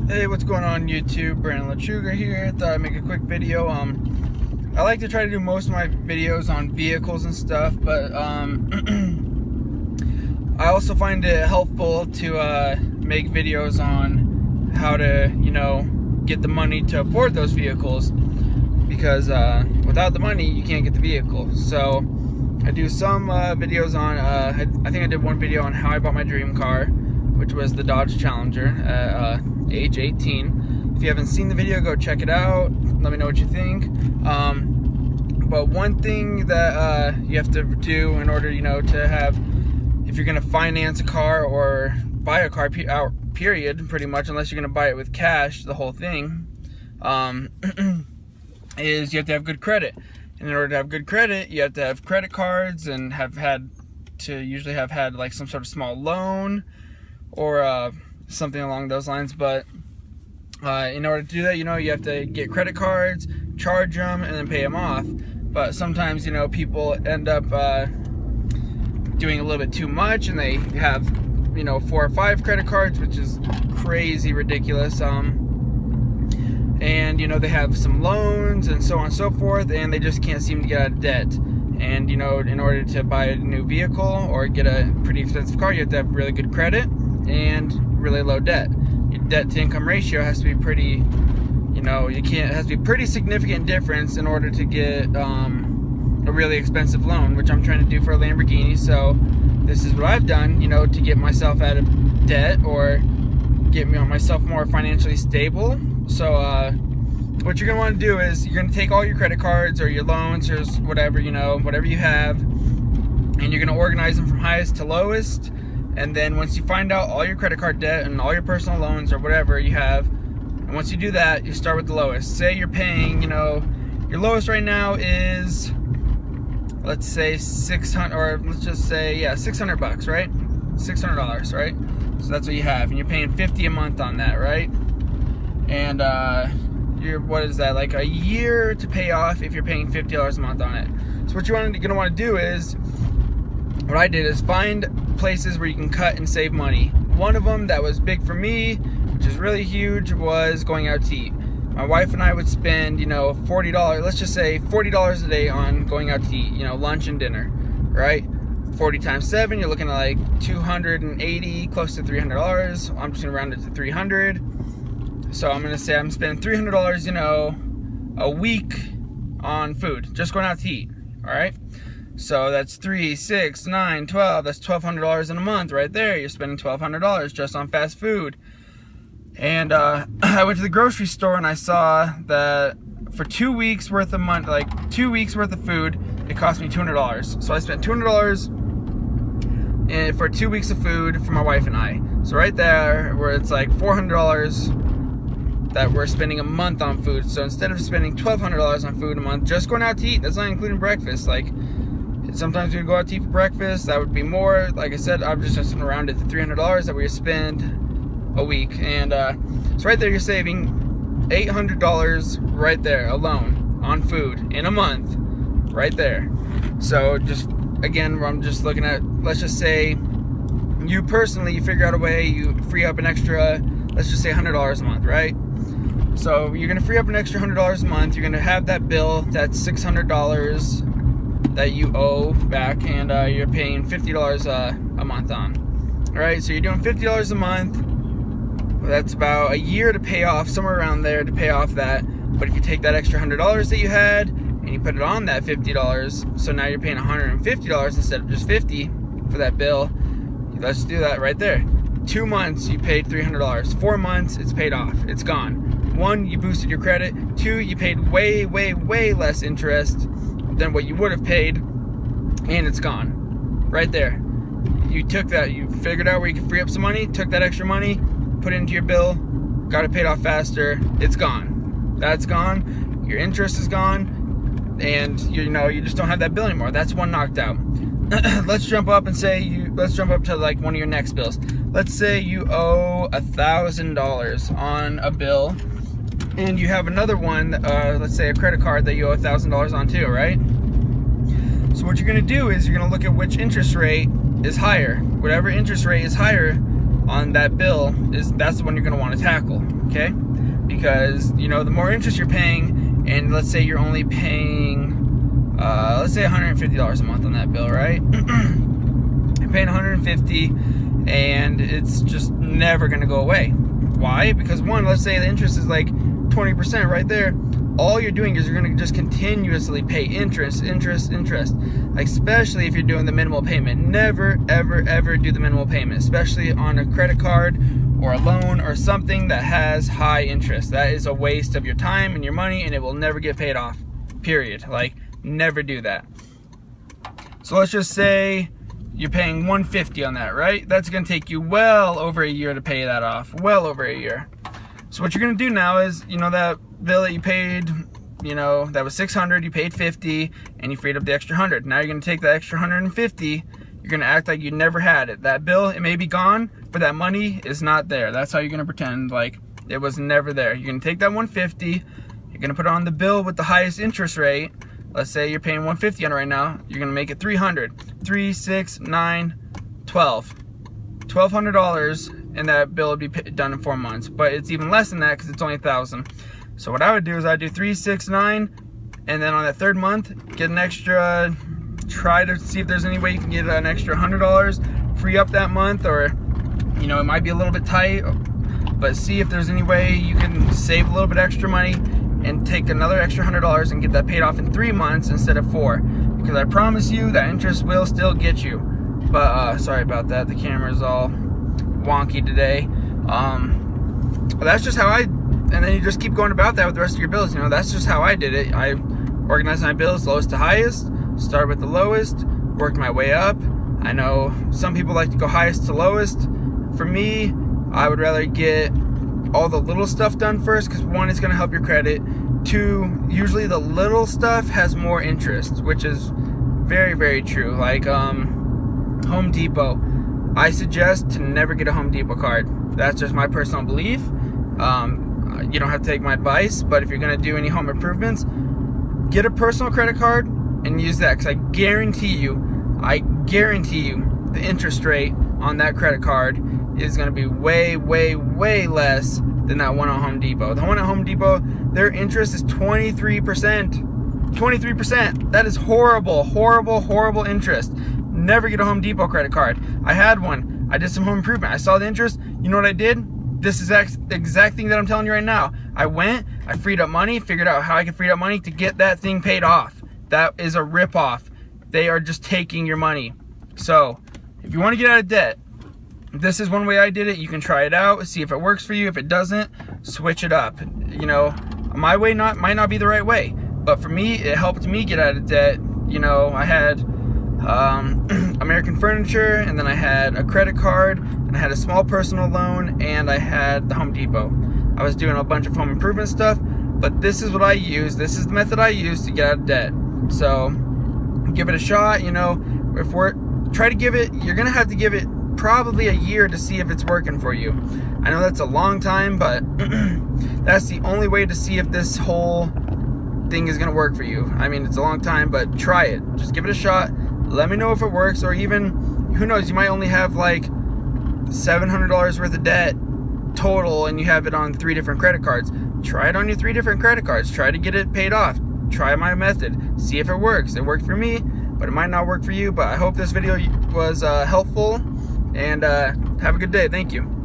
Hey, what's going on YouTube? Brandon LaChuga here. Thought I'd make a quick video. I like to try to do most of my videos on vehicles and stuff, but I also find it helpful to make videos on how to, get the money to afford those vehicles, because without the money, you can't get the vehicle. So I do some videos on, I think I did one video on how I bought my dream car, which was the Dodge Challenger at age 18. If you haven't seen the video, go check it out. Let me know what you think. But one thing that you have to do in order, to have, if you're gonna finance a car or buy a car, period, pretty much, unless you're gonna buy it with cash, the whole thing, is you have to have good credit. And in order to have good credit, you have to have credit cards and usually have had like some sort of small loan or something along those lines. But in order to do that, you have to get credit cards, charge them, and then pay them off. But sometimes, people end up doing a little bit too much, and they have, 4 or 5 credit cards, which is crazy ridiculous. And they have some loans and so on and so forth, and they just can't seem to get out of debt. And in order to buy a new vehicle or get a pretty expensive car, you have to have really good credit and really low debt. Your debt to income ratio has to be pretty, it has to be pretty significant difference in order to get a really expensive loan, which I'm trying to do for a Lamborghini. So this is what I've done, to get myself out of debt or get myself more financially stable. So what you're gonna want to do is you're gonna take all your credit cards or your loans or whatever, whatever you have, and you're gonna organize them from highest to lowest. And then once you find out all your credit card debt and all your personal loans or whatever you have, and once you do that, you start with the lowest. Say you're paying, your lowest right now is, let's say $600, or let's just say, $600, right? $600, right? So that's what you have, and you're paying $50 a month on that, right? And what is that, like a year to pay off if you're paying $50 a month on it. So what you're gonna want to do is, what I did is find places where you can cut and save money. One of them that was big for me, which is really huge, was going out to eat. My wife and I would spend, $40, let's just say $40 a day on going out to eat, lunch and dinner, right? 40 times 7, you're looking at like $280, close to $300. I'm just gonna round it to 300. So I'm gonna say I'm spending $300, a week on food, just going out to eat, all right? So that's 3, 6, 9, 12, that's $1,200 in a month right there. You're spending $1,200 just on fast food. And I went to the grocery store and I saw that for 2 weeks worth of money, like 2 weeks worth of food, it cost me $200. So I spent $200 for 2 weeks of food for my wife and I. So right there, where it's like $400 that we're spending a month on food. So instead of spending $1,200 on food a month, just going out to eat, that's not including breakfast. Like, sometimes we go out to eat for breakfast, that would be more. Like I said, I'm just gonna round it to $300 that we spend a week. And so right there, you're saving $800 right there alone on food in a month, right there. So just, again, I'm just looking at, let's just say you personally, you figure out a way, you free up an extra, let's just say $100 a month, right? So you're gonna free up an extra $100 a month. You're gonna have that bill that's $600 that you owe back, and you're paying $50 a month on. All right, so you're doing $50 a month. Well, that's about a year to pay off, somewhere around there to pay off that. But if you take that extra $100 that you had and you put it on that $50, so now you're paying $150 instead of just $50 for that bill. Let's do that right there. 2 months, you paid $300. 4 months, it's paid off. It's gone. 1, you boosted your credit. 2, you paid way, way, way less interest than what you would have paid, and it's gone. Right there. You took that, you figured out where you could free up some money, took that extra money, put it into your bill, got it paid off faster, it's gone. That's gone. Your interest is gone, and you just don't have that bill anymore. That's one knocked out. Let's jump up and say let's jump up to like one of your next bills. Let's say you owe $1,000 on a bill, and you have another one, let's say a credit card that you owe $1,000 on too, right? So what you're gonna do is you're gonna look at which interest rate is higher. Whatever interest rate is higher, on that bill, that's the one you're going to want to tackle, okay? Because, you know, the more interest you're paying, and let's say you're only paying, let's say $150 a month on that bill, right? You're paying $150, and it's just never going to go away. Why? Because one, let's say the interest is like 20% right there. All you're doing is you're going to just continuously pay interest, like, especially if you're doing the minimal payment. Never, ever, ever do the minimal payment, especially on a credit card or a loan or something that has high interest. That is a waste of your time and your money, and it will never get paid off, period. Like, never do that. So let's just say you're paying $150 on that, right? That's going to take you well over a year to pay that off, well over a year. So what you're going to do now is, you know, that bill that you paid, you know, that was $600, you paid $50, and you freed up the extra $100. Now you're going to take that extra $150, you're going to act like you never had it. That bill, it may be gone, but that money is not there. That's how you're going to pretend like it was never there. You're going to take that $150, you're going to put it on the bill with the highest interest rate. Let's say you're paying $150 on it right now. You're going to make it $300. $3, 6, 9, 12. $1,200, and that bill would be done in 4 months. But it's even less than that because it's only $1,000. So what I would do is I'd do 3, 6, 9, and then on that third month, get an extra, try to see if there's any way you can get an extra $100, free up that month, or, you know, it might be a little bit tight, but see if there's any way you can save a little bit extra money and take another extra $100 and get that paid off in 3 months instead of 4. Because I promise you that interest will still get you. But sorry about that, the camera's all wonky today. But that's just how and then you just keep going about that with the rest of your bills. You know, that's just how I did it. I organized my bills lowest to highest, started with the lowest, worked my way up. I know some people like to go highest to lowest. For me, I would rather get all the little stuff done first, because one, it's going to help your credit. Two, usually the little stuff has more interest, which is very, very true. Like Home Depot, I suggest to never get a Home Depot card. That's just my personal belief. You don't have to take my advice, but if you're going to do any home improvements, get a personal credit card and use that, because I guarantee you the interest rate on that credit card is going to be way, way, way less than that one at Home Depot. The one at Home Depot, their interest is 23%. 23%. That is horrible, horrible, horrible interest. Never get a Home Depot credit card. I had one. I did some home improvement. I saw the interest. You know what I did? This is the exact thing that I'm telling you right now. I went, I freed up money, figured out how I could free up money to get that thing paid off. That is a ripoff. They are just taking your money. So, if you want to get out of debt, this is one way I did it. You can try it out, see if it works for you. If it doesn't, switch it up. You know, my way might not be the right way, but for me, it helped me get out of debt. You know, I had American Furniture, and then I had a credit card, and I had a small personal loan, and I had the Home Depot. I was doing a bunch of home improvement stuff, but this is what I use. This is the method I use to get out of debt. So give it a shot. You know, you're gonna have to give it probably a year to see if it's working for you. I know that's a long time, but that's the only way to see if this whole thing is gonna work for you. I mean, it's a long time, but try it. Just give it a shot. Let me know if it works, or even, who knows, you might only have like $700 worth of debt total, and you have it on 3 different credit cards. Try it on your 3 different credit cards. Try to get it paid off. Try my method. See if it works. It worked for me, but it might not work for you. But I hope this video was helpful, and have a good day. Thank you.